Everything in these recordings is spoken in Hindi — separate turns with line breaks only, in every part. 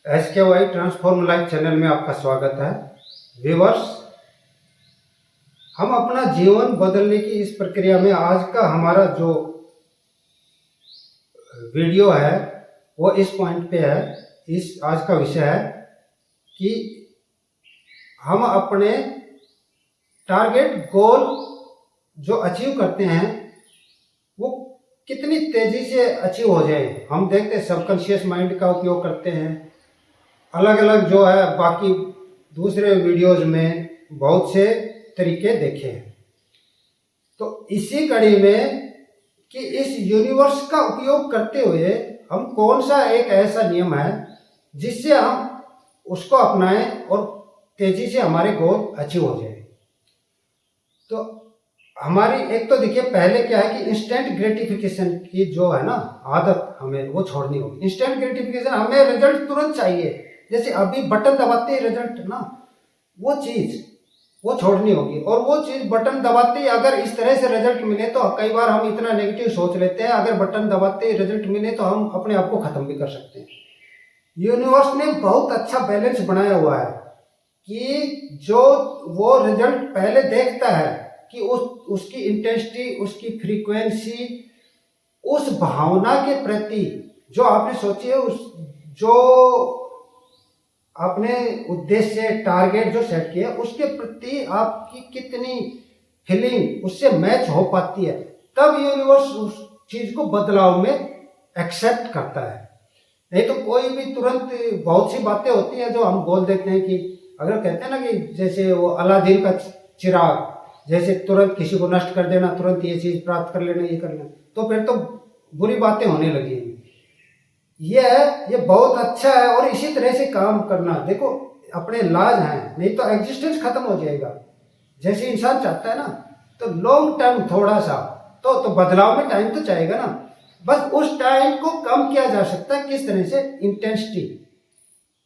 SKY ट्रांसफॉर्म लाइफ चैनल में आपका स्वागत है। व्यूअर्स, हम अपना जीवन बदलने की इस प्रक्रिया में आज का हमारा जो वीडियो है वो इस पॉइंट पे है। इस आज का विषय है कि हम अपने टारगेट गोल जो अचीव करते हैं वो कितनी तेजी से अचीव हो जाए। हम देखते हैं सबकॉन्शियस माइंड का उपयोग करते हैं, अलग अलग जो है बाकी दूसरे वीडियोज में बहुत से तरीके देखे हैं। तो इसी कड़ी में कि इस यूनिवर्स का उपयोग करते हुए हम कौन सा एक ऐसा नियम है जिससे हम उसको अपनाएं और तेजी से हमारे गोल अचीव हो जाए। तो हमारी एक तो देखिए, पहले क्या है कि इंस्टेंट ग्रेटिफिकेशन की जो है ना आदत हमें वो छोड़नी होगी। इंस्टेंट ग्रेटिफिकेशन, हमें रिजल्ट तुरंत चाहिए, जैसे अभी बटन दबाते ही रिजल्ट ना, वो चीज वो छोड़नी होगी। और वो चीज बटन दबाते ही अगर इस तरह से रिजल्ट मिले तो कई बार हम इतना नेगेटिव सोच लेते हैं, अगर बटन दबाते ही रिजल्ट मिले तो हम अपने आप को खत्म भी कर सकते हैं। यूनिवर्स ने बहुत अच्छा बैलेंस बनाया हुआ है कि जो वो रिजल्ट पहले देखता है कि उसकी इंटेंसिटी, उसकी फ्रीक्वेंसी, उस भावना के प्रति जो आपने सोची है, उस जो आपने उद्देश्य टारगेट जो सेट किया उसके प्रति आपकी कितनी फीलिंग उससे मैच हो पाती है, तब यूनिवर्स उस चीज को बदलाव में एक्सेप्ट करता है। नहीं तो कोई भी तुरंत, बहुत सी बातें होती हैं जो हम बोल देते हैं कि अगर कहते हैं ना कि जैसे वो अलादीन का चिराग, जैसे तुरंत किसी को नष्ट कर देना, तुरंत ये चीज प्राप्त कर लेना, ये कर लेना, तो फिर तो बुरी बातें होने लगी। ये बहुत अच्छा है और इसी तरह से काम करना। देखो, अपने लाज हैं, नहीं तो एग्जिस्टेंस खत्म हो जाएगा। जैसे इंसान चाहता है ना, तो लॉन्ग टर्म थोड़ा सा तो बदलाव में टाइम तो चाहेगा ना। बस उस टाइम को कम किया जा सकता है किस तरह से, इंटेंसिटी,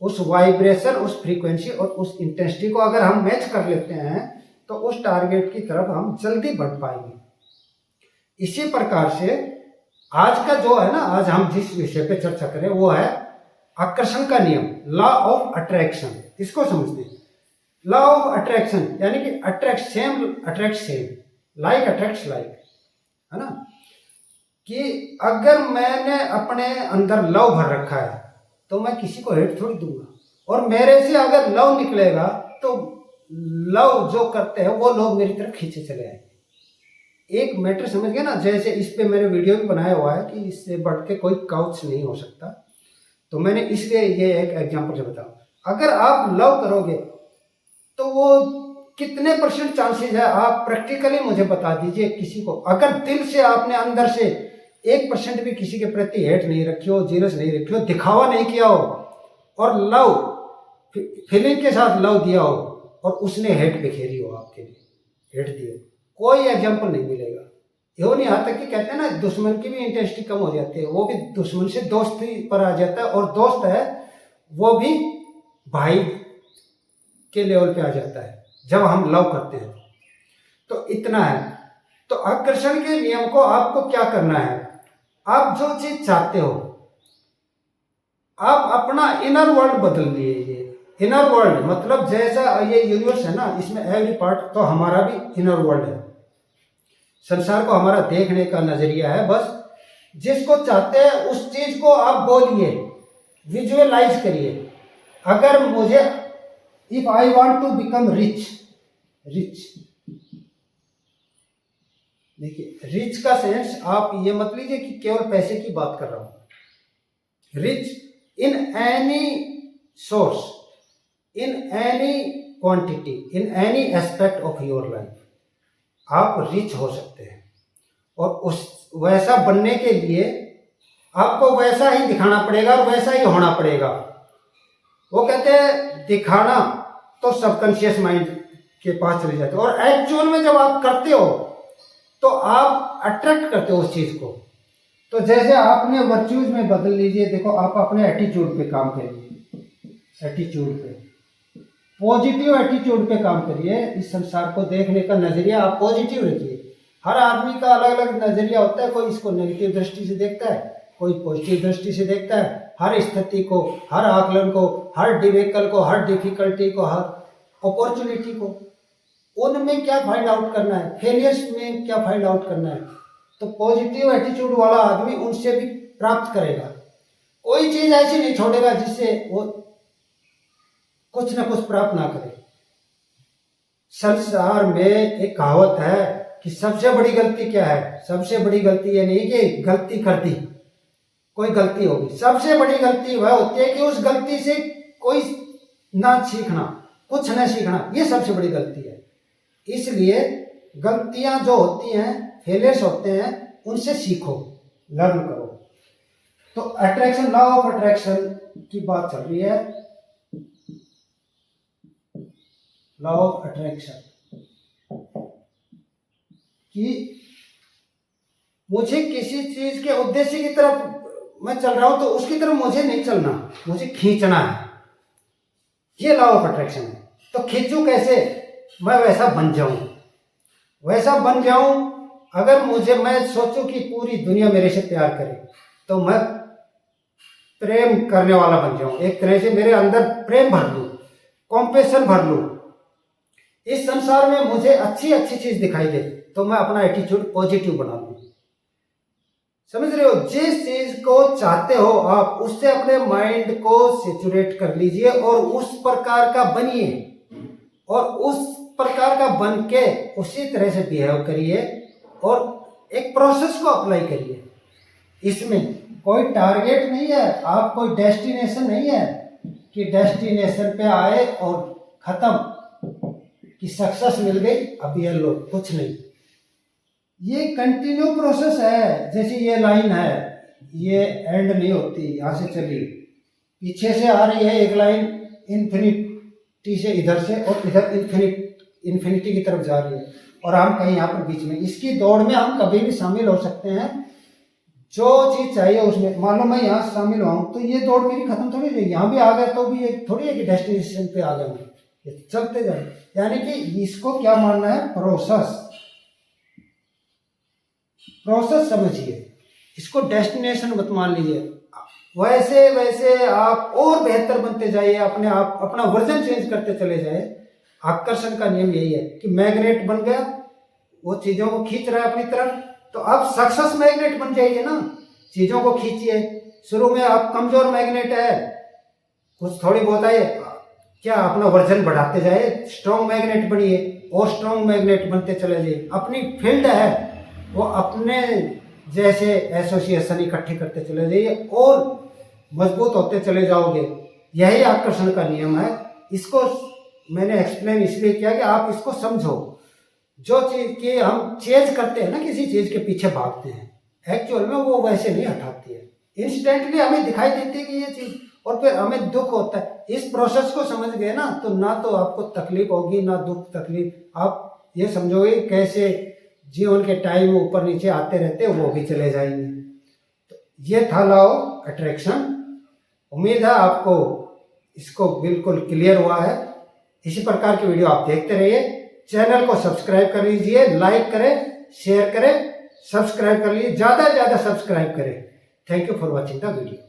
उस वाइब्रेशन, उस फ्रीक्वेंसी और उस इंटेंसिटी को अगर हम मैच कर लेते हैं तो उस टारगेट की तरफ हम जल्दी बढ़ पाएंगे। इसी प्रकार से आज का जो है ना, आज हम जिस विषय पे चर्चा करें वो है आकर्षण का नियम, लॉ ऑफ अट्रैक्शन। इसको समझते हैं। लॉ ऑफ अट्रैक्शन यानी कि attract same, like attracts like, है ना। कि अगर मैंने अपने अंदर लव भर रखा है तो मैं किसी को हेट थोड़ी दूंगा, और मेरे से अगर लव निकलेगा तो लव जो करते हैं वो लोग मेरी तरफ खींचे चले आएंगे। एक मैटर समझ गए ना। जैसे इस पे मैंने वीडियो भी बनाया हुआ है कि इससे बढ़ के कोई काउच नहीं हो सकता, तो मैंने इसलिए ये एक एग्जांपल से बताऊं। अगर आप लव करोगे तो वो कितने % चांसेस है, आप प्रैक्टिकली मुझे बता दीजिए किसी को, अगर दिल से आपने अंदर से 1% भी किसी के प्रति हेट नहीं रखी हो, जीलस नहीं रखी हो, दिखावा नहीं किया हो, और लव फीलिंग के साथ लव दिया हो और उसने हेट बिखेरी हो, आपके लिए हेट दी हो, कोई एग्जाम्पल नहीं मिलेगा। यो नहीं, यहाँ तक कि कहते हैं ना दुश्मन की भी इंटेंसिटी कम हो जाती है, वो भी दुश्मन से दोस्ती पर आ जाता है, और दोस्त है वो भी भाई के लेवल पे आ जाता है जब हम लव करते हैं। तो इतना है। तो आकर्षण के नियम को आपको क्या करना है, आप जो चीज चाहते हो आप अपना इनर वर्ल्ड बदल लीजिए। इनर वर्ल्ड मतलब जैसा ये यूनिवर्स है ना, इसमें एवरी पार्ट, तो हमारा भी इनर वर्ल्ड है। संसार को हमारा देखने का नजरिया है। बस जिसको चाहते हैं उस चीज को आप बोलिए, विजुअलाइज करिए। अगर मुझे, if I want to become rich, देखिए रिच का सेंस आप ये मत लीजिए कि केवल पैसे की बात कर रहा हूं। Rich in any source, in any quantity, in any aspect of your life आप रिच हो सकते हैं। और उस वैसा बनने के लिए आपको वैसा ही दिखाना पड़ेगा और वैसा ही होना पड़ेगा। वो कहते हैं दिखाना तो सबकॉन्शियस माइंड के पास चले जाते हो, और एक्चुअल में जब आप करते हो तो आप अट्रैक्ट करते हो उस चीज को। तो जैसे आपने वर्च्यूज में बदल लीजिए। देखो, आप अपने एटीट्यूड पे काम करिए, एटीट्यूड पे, पॉजिटिव एटीट्यूड पे काम करिए। इस संसार को देखने का नजरिया आप पॉजिटिव रखिए। हर आदमी का अलग अलग नजरिया होता है, कोई इसको नेगेटिव दृष्टि से देखता है, कोई पॉजिटिव दृष्टि से देखता है। हर स्थिति को, हर आकलन को, हर डिफिकल्ट को, हर डिफिकल्टी को, हर अपॉर्चुनिटी को, उनमें क्या फाइंड आउट करना है, फेलियर्स में क्या फाइंड आउट करना है। तो पॉजिटिव एटीट्यूड वाला आदमी उनसे भी प्राप्त करेगा। कोई चीज ऐसी नहीं छोड़ेगा जिससे वो कुछ ना कुछ प्राप्त ना करे। संसार में एक कहावत है कि सबसे बड़ी गलती क्या है? सबसे बड़ी गलती ये नहीं कि गलती कर दी, कोई गलती होगी, सबसे बड़ी गलती वह होती है कि उस गलती से कोई ना सीखना, कुछ ना सीखना, ये सबसे बड़ी गलती है। इसलिए गलतियां जो होती हैं, फेलियर्स होते हैं, उनसे सीखो, लर्न करो। तो अट्रैक्शन, लॉ ऑफ अट्रैक्शन की बात चल रही है। लॉ ऑफ अट्रैक्शन कि मुझे किसी चीज के उद्देश्य की तरफ मैं चल रहा हूं तो उसकी तरफ मुझे नहीं चलना, मुझे खींचना है, ये लॉ ऑफ अट्रैक्शन है। तो खींचूं कैसे? मैं वैसा बन जाऊं, वैसा बन जाऊं। अगर मैं सोचूं कि पूरी दुनिया मेरे से प्यार करे तो मैं प्रेम करने वाला बन जाऊं, एक तरह से मेरे अंदर प्रेम भर लूं, कॉम्पैशन भर लूं। इस संसार में मुझे अच्छी अच्छी चीज दिखाई दे तो मैं अपना एटीट्यूड पॉजिटिव बना लूं। समझ रहे हो? जिस चीज को चाहते हो आप, उससे अपने माइंड को सेचुरेट कर लीजिए और उस प्रकार का बनिए, और उस प्रकार का बन के उसी तरह से बिहेव करिए और एक प्रोसेस को अप्लाई करिए। इसमें कोई टारगेट नहीं है, आप कोई डेस्टिनेशन नहीं है कि डेस्टिनेशन पे आए और खत्म, कि सक्सेस मिल गई अब ये लो, कुछ नहीं। ये कंटिन्यू प्रोसेस है। जैसे ये लाइन है, ये एंड नहीं होती, यहाँ से चली, पीछे से आ रही है एक लाइन इन्फिनिटी से इधर से, और इधर इन्फिनिटी की तरफ जा रही है, और हम कहीं यहाँ पर बीच में। इसकी दौड़ में हम कभी भी शामिल हो सकते हैं, जो चीज चाहिए उसमें। मान लो मैं यहाँ शामिल हुआ तो ये दौड़ मेरी खत्म थोड़ी है, यहाँ भी आ गए तो भी ये थोड़ी है कि डेस्टिनेशन पे आ गए, ये चलते जाए। यानी कि इसको क्या मानना है? प्रोसेस समझिए, इसको डेस्टिनेशन मत मान लीजिए। वैसे वैसे आप और बेहतर बनते जाइए, अपने आप अपना वर्जन चेंज करते चले जाए। आकर्षण का नियम यही है कि मैग्नेट बन गया, वो चीजों को खींच रहा है अपनी तरफ, तो आप सक्सेस मैग्नेट बन जाइए ना, चीजों को खींचिए। शुरू में आप कमजोर मैग्नेट है, कुछ थोड़ी बहुत आए, क्या अपना वर्जन बढ़ाते जाए, स्ट्रॉन्ग मैग्नेट बनिए और स्ट्रॉन्ग मैग्नेट बनते चले जाइए। अपनी फील्ड है वो अपने जैसे एसोसिएशन इकट्ठे करते चले जाइए और मजबूत होते चले जाओगे। यही आकर्षण का नियम है। इसको मैंने एक्सप्लेन इसलिए किया कि आप इसको समझो। जो चीज की हम चेंज करते हैं ना, किसी चीज के पीछे भागते हैं, एक्चुअल में वो वैसे नहीं हटाती है, इंस्टेंटली हमें दिखाई देती है कि ये चीज, और फिर हमें दुख होता है। इस प्रोसेस को समझ गए ना, तो ना तो आपको तकलीफ होगी ना दुख तकलीफ। आप ये समझोगे कैसे जीवन के टाइम ऊपर नीचे आते रहते, वो भी चले जाएंगे। तो ये था लॉ ऑफ अट्रैक्शन। उम्मीद है आपको इसको बिल्कुल क्लियर हुआ है। इसी प्रकार की वीडियो आप देखते रहिए। चैनल को सब्सक्राइब कर लीजिए, लाइक करें, शेयर करें, सब्सक्राइब कर लीजिए, ज्यादा से ज्यादा सब्सक्राइब करें। Thank you for watching the video.